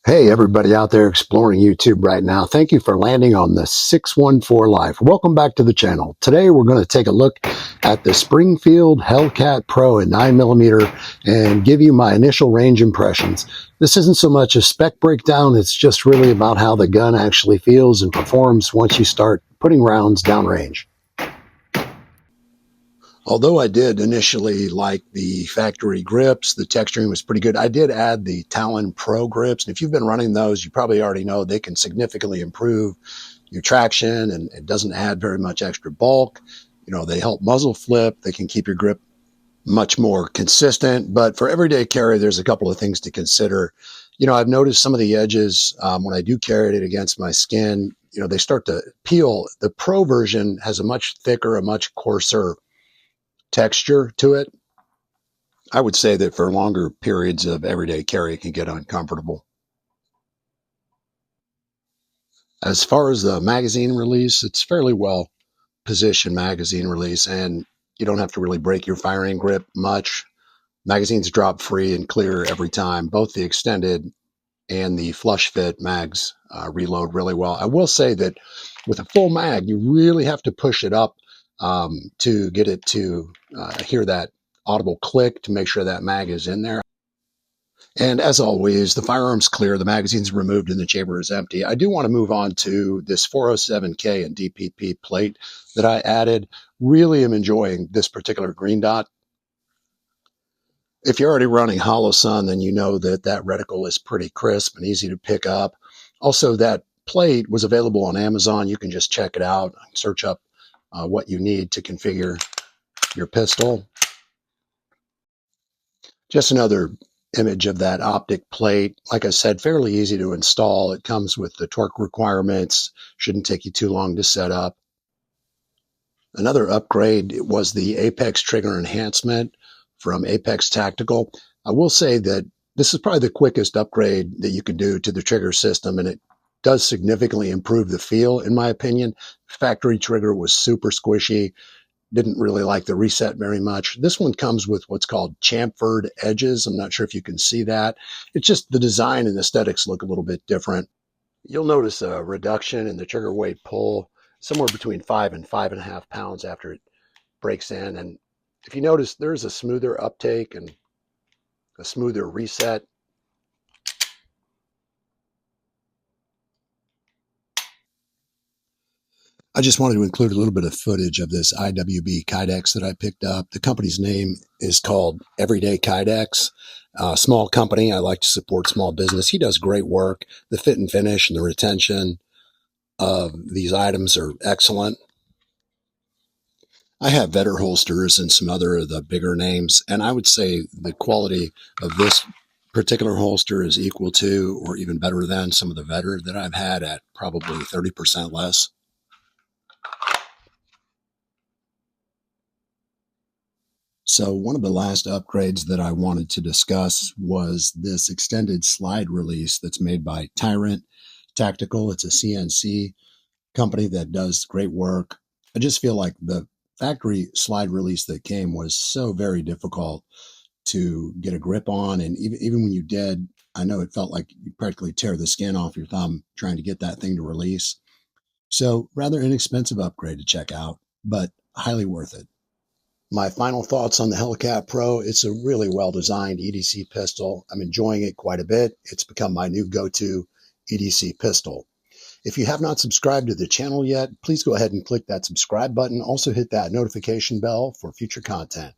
Hey, everybody out there exploring YouTube right now. Thank you for landing on the 614 Life. Welcome back to the channel. Today, we're going to take a look at the Springfield Hellcat Pro in 9mm and give you my initial range impressions. This isn't so much a spec breakdown. It's just really about how the gun actually feels and performs once you start putting rounds downrange. Although I did initially like the factory grips, the texturing was pretty good. I did add the Talon Pro grips. And if you've been running those, you probably already know they can significantly improve your traction, and it doesn't add very much extra bulk. You know, they help muzzle flip. They can keep your grip much more consistent. But for everyday carry, there's a couple of things to consider. You know, I've noticed some of the edges when I do carry it against my skin, you know, they start to peel. The Pro version has a much thicker, a much coarser texture to it. I would say that for longer periods of everyday carry, it can get uncomfortable. As far as the magazine release, it's fairly well positioned magazine release, and you don't have to really break your firing grip much. Magazines drop free and clear every time. Both the extended and the flush fit mags reload really well. I will say that with a full mag, you really have to push it up to get it to hear that audible click to make sure that mag is in there. And as always, the firearm's clear, the magazine's removed, and the chamber is empty. I do want to move on to this 407K and DPP plate that I added. Really am enjoying this particular green dot. If you're already running Holosun, then you know that that reticle is pretty crisp and easy to pick up. Also, that plate was available on Amazon. You can just check it out, search up what you need to configure your pistol. Just another image of that optic plate. Like I said, fairly easy to install. It comes with the torque requirements. Shouldn't take you too long to set up. Another upgrade was the Apex trigger enhancement from Apex Tactical. I will say that this is probably the quickest upgrade that you could do to the trigger system, and it does significantly improve the feel, in my opinion. Factory trigger was super squishy. Didn't really like the reset very much. This one comes with what's called chamfered edges. I'm not sure if you can see that. It's just the design and aesthetics look a little bit different. You'll notice a reduction in the trigger weight pull, somewhere between 5 and 5.5 pounds after it breaks in. And if you notice, there's a smoother uptake and a smoother reset. I just wanted to include a little bit of footage of this IWB Kydex that I picked up. The company's name is called Everyday Kydex. Small company. I like to support small business. He does great work. The fit and finish and the retention of these items are excellent. I have Vetter holsters and some other of the bigger names, and I would say the quality of this particular holster is equal to or even better than some of the Vetter that I've had at probably 30% less. So one of the last upgrades that I wanted to discuss was this extended slide release that's made by Tyrant Tactical. It's a CNC company that does great work. I just feel like the factory slide release that came was so very difficult to get a grip on. And even when you did, I know it felt like you practically tear the skin off your thumb trying to get that thing to release. So rather inexpensive upgrade to check out, but highly worth it. My final thoughts on the Hellcat Pro. It's a really well-designed EDC pistol. I'm enjoying it quite a bit. It's become my new go-to EDC pistol. If you have not subscribed to the channel yet, please go ahead and click that subscribe button. Also hit that notification bell for future content.